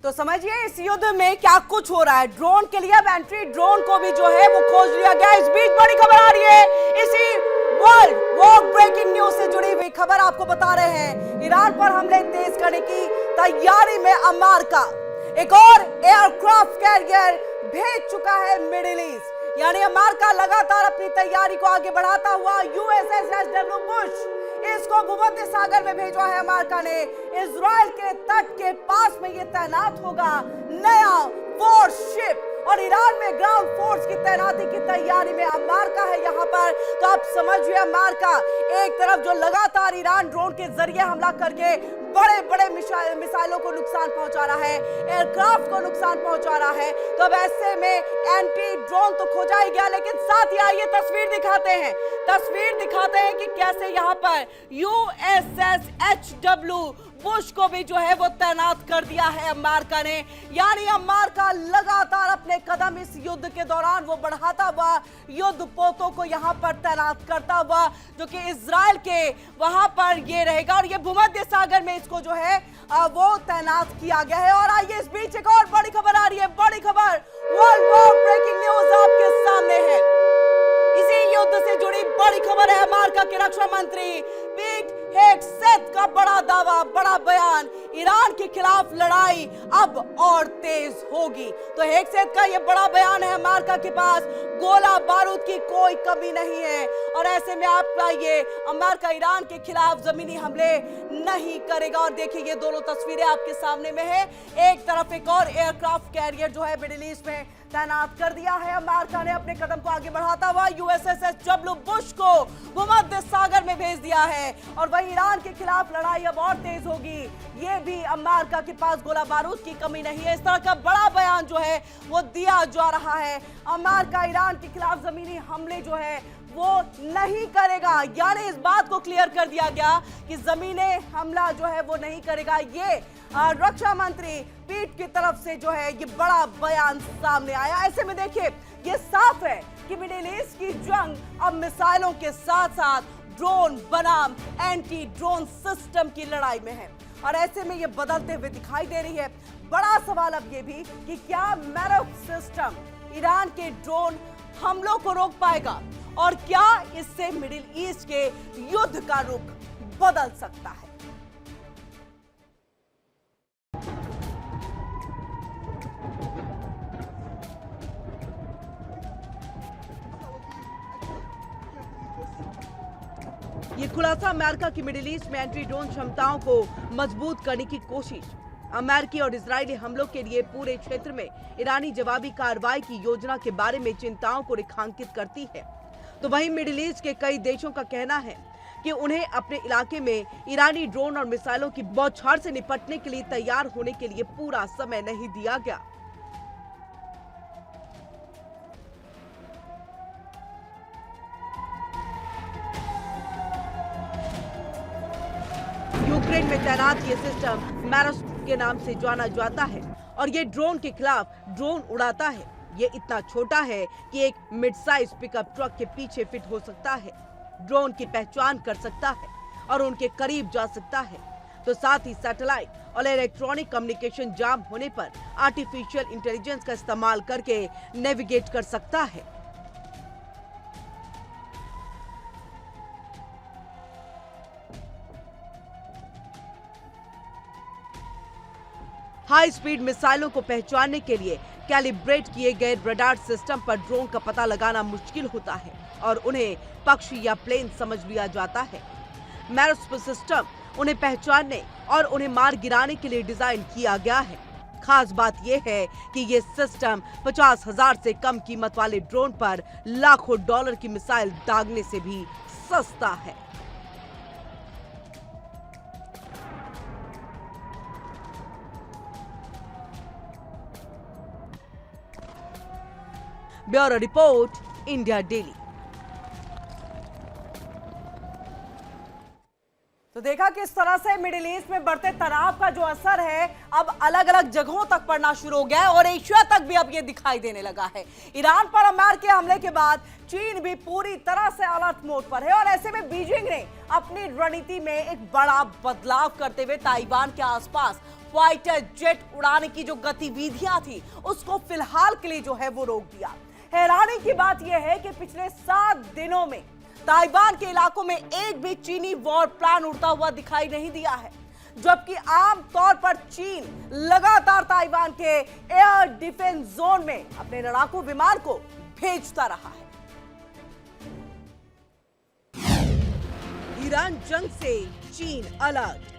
तो समझिए इस युद्ध में क्या कुछ हो रहा है। ड्रोन के लिए अब एंट्री ड्रोन को भी जो है वो खोज लिया गया। इस बीच बड़ी खबर आ रही है, इसी वर्ल्ड वॉर ब्रेकिंग न्यूज से जुड़ी हुई खबर आपको बता रहे हैं। ईरान पर हमले तेज करने की तैयारी में अमेरिका एक और एयरक्राफ्ट कैरियर भेज चुका है मिडिल ईस्ट। यानी अमेरिका लगातार अपनी तैयारी को आगे बढ़ाता हुआ यूएसएस डब्ल्यू बुश इसको भूमध्य सागर में भेजा है अमेरिका ने। इजराइल के तट के पास में ये तैनात होगा नया वॉरशिप और ईरान में ग्राउंड फोर्स की तैनाती की तैयारी में अमेरिका है यहाँ पर। तो आप समझिए अमेरिका एक तरफ जो लगातार ईरान ड्रोन के जरिए हमला करके बड़े बड़े मिसाइलों को नुकसान पहुंचा रहा है, एयरक्राफ्ट को नुकसान पहुंचा रहा है। तो अब ऐसे में एंटी ड्रोन तो खोजा ही गया, लेकिन साथ ही आइए तस्वीर दिखाते हैं कि कैसे यहाँ पर USS-HW बुश को भी जो है वो तैनात कर दिया है अमेरिका ने। यानी अमेरिका लगातार अपने कदम इस युद्ध के दौरान वो बढ़ाता हुआ युद्ध पोतों को यहाँ पर तैनात करता हुआ, जो कि इजराइल के वहां पर ये रहेगा और ये भूमध्य सागर में इसको जो है वो तैनात किया गया है। और आइए इस बीच एक और बड़ी खबर आ रही है, बड़ी खबर वर्ल्ड वॉर ब्रेकिंग न्यूज आपके सामने है। इसी युद्ध से जुड़ी बड़ी खबर है। अमेरिका के रक्षा मंत्री पीट हेगसेथ का बड़ा दावा, बड़ा बयान, ईरान के खिलाफ लड़ाई अब और तेज होगी। तो हेगसेथ का यह बड़ा बयान है, अमेरिका के पास गोला बारूद की कोई कमी नहीं है और ऐसे में आप पाइए अमेरिका ईरान के खिलाफ जमीनी हमले नहीं करेगा। और देखिए ये दोनों तस्वीरें आपके सामने में है। एक तरफ एक और एयरक्राफ्ट कैरियर जो है मिडिल ईस्ट में तैनात कर दिया है अमेरिका ने अपने कदम को आगे बढ़ाता हुआ। USS-HW बुश को भूमध्य सागर में भेज दिया है और वही ईरान के खिलाफ लड़ाई अब और तेज होगी। ये भी अमेरिका के पास गोला बारूद की कमी नहीं है। इस तरह का बड़ा बयान जो है वो दिया जा रहा है। अमेरिका ईरान के खिलाफ जमीनी हमले जो है वो नहीं करेगा, यानी इस बात को क्लियर कर दिया गया कि जमीनी हमला जो है वो नहीं करेगा। ये रक्षा मंत्री पीट की तरफ से जो है ये बड़ा बयान सामने आया। ऐसे में देखिए ये साफ है कि मिडिल ईस्ट की जंग अब मिसाइलों के साथ साथ ड्रोन बनाम एंटी ड्रोन सिस्टम की लड़ाई में है और ऐसे में ये बदलते हुए दिखाई दे रही है। बड़ा सवाल अब ये भी कि क्या मैरव सिस्टम ईरान के ड्रोन हमलों को रोक पाएगा और क्या इससे मिडिल ईस्ट के युद्ध का रुख बदल सकता है। ये खुलासा अमेरिका की मिडिल ईस्ट में एंटी ड्रोन क्षमताओं को मजबूत करने की कोशिश, अमेरिकी और इजरायली हमलों के लिए पूरे क्षेत्र में ईरानी जवाबी कार्रवाई की योजना के बारे में चिंताओं को रेखांकित करती है। तो वहीं मिडिल ईस्ट के कई देशों का कहना है कि उन्हें अपने इलाके में ईरानी ड्रोन और मिसाइलों की बौछार से निपटने के लिए तैयार होने के लिए पूरा समय नहीं दिया गया। यूक्रेन में तैनात ये सिस्टम मैरस के नाम से जाना जाता है और ये ड्रोन के खिलाफ ड्रोन उड़ाता है। ये इतना छोटा है कि एक मिड साइज पिकअप ट्रक के पीछे फिट हो सकता है, ड्रोन की पहचान कर सकता है और उनके करीब जा सकता है। तो साथ ही सैटेलाइट और इलेक्ट्रॉनिक कम्युनिकेशन जाम होने पर आर्टिफिशियल इंटेलिजेंस का इस्तेमाल करके नेविगेट कर सकता है। हाई स्पीड मिसाइलों को पहचानने के लिए कैलिब्रेट किए गए रडार सिस्टम पर ड्रोन का पता लगाना मुश्किल होता है और उन्हें पक्षी या प्लेन समझ लिया जाता है। मैरस सिस्टम उन्हें पहचानने और उन्हें मार गिराने के लिए डिजाइन किया गया है। खास बात यह है कि ये सिस्टम 50,000 से कम कीमत वाले ड्रोन पर लाखों डॉलर की मिसाइल दागने से भी सस्ता है। Bureau report, India daily. तो देखा किस तरह से मिडिल ईस्ट में बढ़ते तनाव का जो असर है अब अलग अलग जगहों तक पड़ना शुरू हो गया है और एशिया तक भी अब ये दिखाई देने लगा है। ईरान पर अमेरिकी हमले के बाद चीन भी पूरी तरह से अलर्ट मोड पर है और ऐसे में बीजिंग ने अपनी रणनीति में एक बड़ा बदलाव करते हुए ताइवान के आसपास फाइटर जेट उड़ाने की जो गतिविधियां थी उसको फिलहाल के लिए जो है वो रोक दिया। हैरानी की बात यह है कि पिछले 7 दिनों में ताइवान के इलाकों में एक भी चीनी वॉर प्लान उड़ता हुआ दिखाई नहीं दिया है, जबकि आम तौर पर चीन लगातार ताइवान के एयर डिफेंस जोन में अपने लड़ाकू विमान को भेजता रहा है। ईरान जंग से चीन अलर्ट।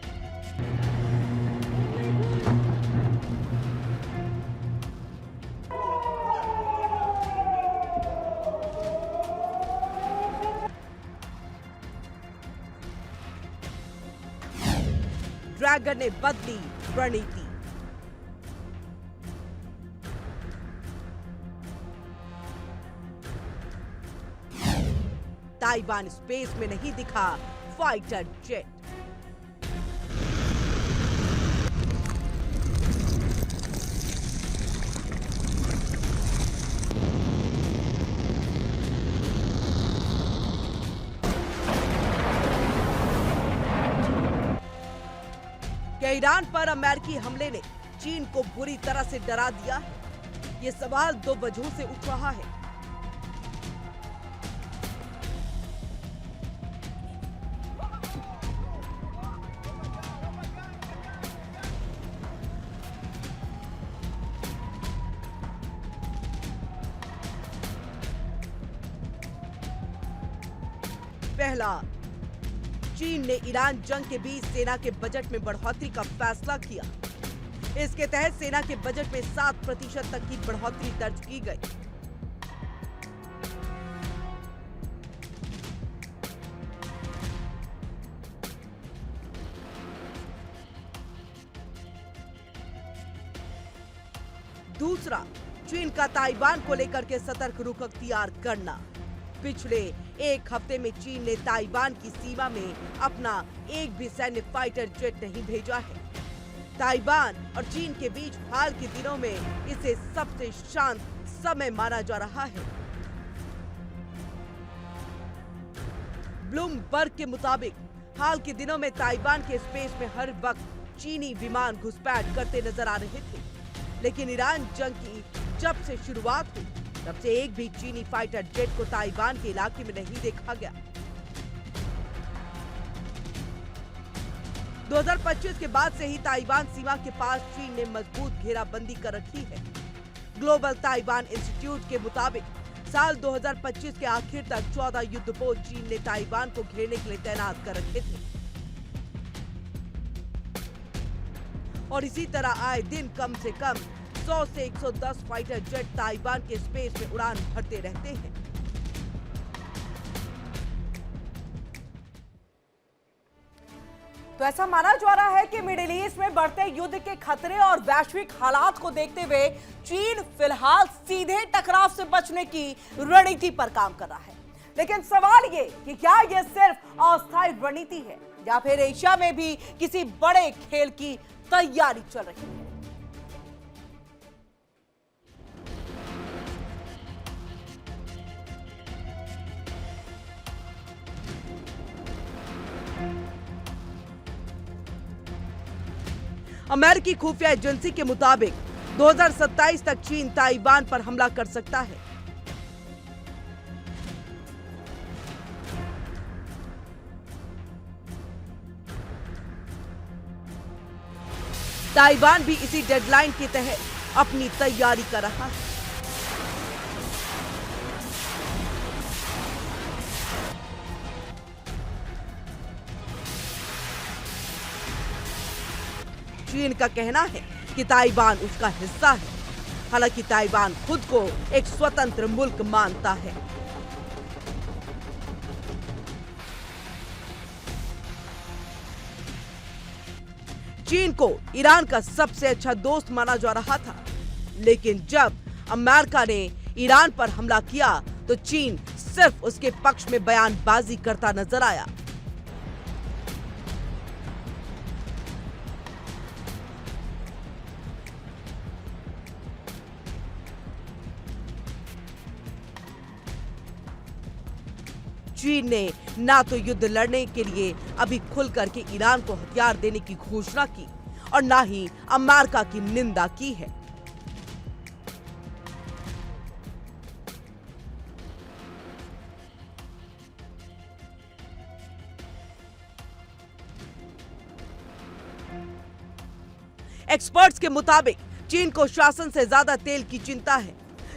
ड्रैगन ने बदली रणनीति। ताइवान स्पेस में नहीं दिखा फाइटर जेट। क्या ईरान पर अमेरिकी हमले ने चीन को बुरी तरह से डरा दिया है? ये सवाल 2 वजहों से उठ रहा है। पहला, चीन ने ईरान जंग के बीच सेना के बजट में बढ़ोतरी का फैसला किया। इसके तहत सेना के बजट में 7% तक की बढ़ोतरी दर्ज की गई। दूसरा, चीन का ताइवान को लेकर के सतर्क रुख अख्तियार करना। पिछले 1 हफ्ते में चीन ने ताइवान की सीमा में अपना एक भी सैन्य फाइटर जेट नहीं भेजा है। ताइवान और चीन के बीच हाल के दिनों में इसे सबसे शांत समय माना जा रहा है। ब्लूमबर्ग के मुताबिक हाल के दिनों में ताइवान के स्पेस में हर वक्त चीनी विमान घुसपैठ करते नजर आ रहे थे, लेकिन ईरान जंग की जब से शुरुआत हुई तब से एक भी चीनी फाइटर जेट को ताइवान के इलाके में नहीं देखा गया। 2025 के बाद से ही ताइवान सीमा के पास चीन ने मजबूत घेराबंदी कर रखी है। ग्लोबल ताइवान इंस्टीट्यूट के मुताबिक साल 2025 के आखिर तक 14 युद्धपोत चीन ने ताइवान को घेरने के लिए तैनात कर रखे थे और इसी तरह आए दिन कम से कम 100 से 110 फाइटर जेट ताइवान के स्पेस में उड़ान भरते रहते हैं। तो ऐसा माना जा रहा है कि मिडिल ईस्ट में बढ़ते युद्ध के खतरे और वैश्विक हालात को देखते हुए चीन फिलहाल सीधे टकराव से बचने की रणनीति पर काम कर रहा है। लेकिन सवाल ये कि क्या यह सिर्फ अस्थायी रणनीति है या फिर एशिया में भी किसी बड़े खेल की तैयारी चल रही है। अमेरिकी खुफिया एजेंसी के मुताबिक 2027 तक चीन ताइवान पर हमला कर सकता है। ताइवान भी इसी डेडलाइन के तहत अपनी तैयारी कर रहा है। चीन का कहना है कि ताइवान उसका हिस्सा है, हालांकि ताइवान खुद को एक स्वतंत्र मुल्क मानता है। चीन को ईरान का सबसे अच्छा दोस्त माना जा रहा था, लेकिन जब अमेरिका ने ईरान पर हमला किया तो चीन सिर्फ उसके पक्ष में बयानबाजी करता नजर आया। चीन ने ना तो युद्ध लड़ने के लिए अभी खुल करके ईरान को हथियार देने की घोषणा की और ना ही अमेरिका की निंदा की है। एक्सपर्ट्स के मुताबिक चीन को शासन से ज्यादा तेल की चिंता है।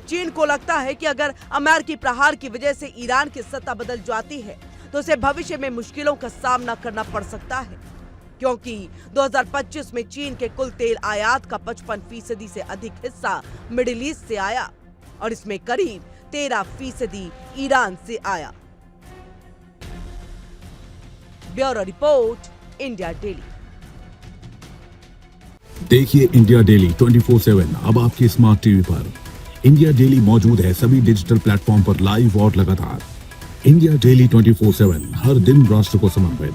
चीन को लगता है कि अगर अमेरिकी प्रहार की वजह से ईरान की सत्ता बदल जाती है तो उसे भविष्य में मुश्किलों का सामना करना पड़ सकता है, क्योंकि 2025 में चीन के कुल तेल आयात का 55% से अधिक हिस्सा मिडिल ईस्ट से आया और इसमें करीब 13% ईरान से आया। Bureau report, India daily. देखिए इंडिया डेली 24/7 अब आपके स्मार्ट टीवी पर। इंडिया डेली मौजूद है सभी डिजिटल प्लेटफॉर्म पर लाइव और लगातार। इंडिया डेली 24/7 हर दिन राष्ट्र को समर्पित।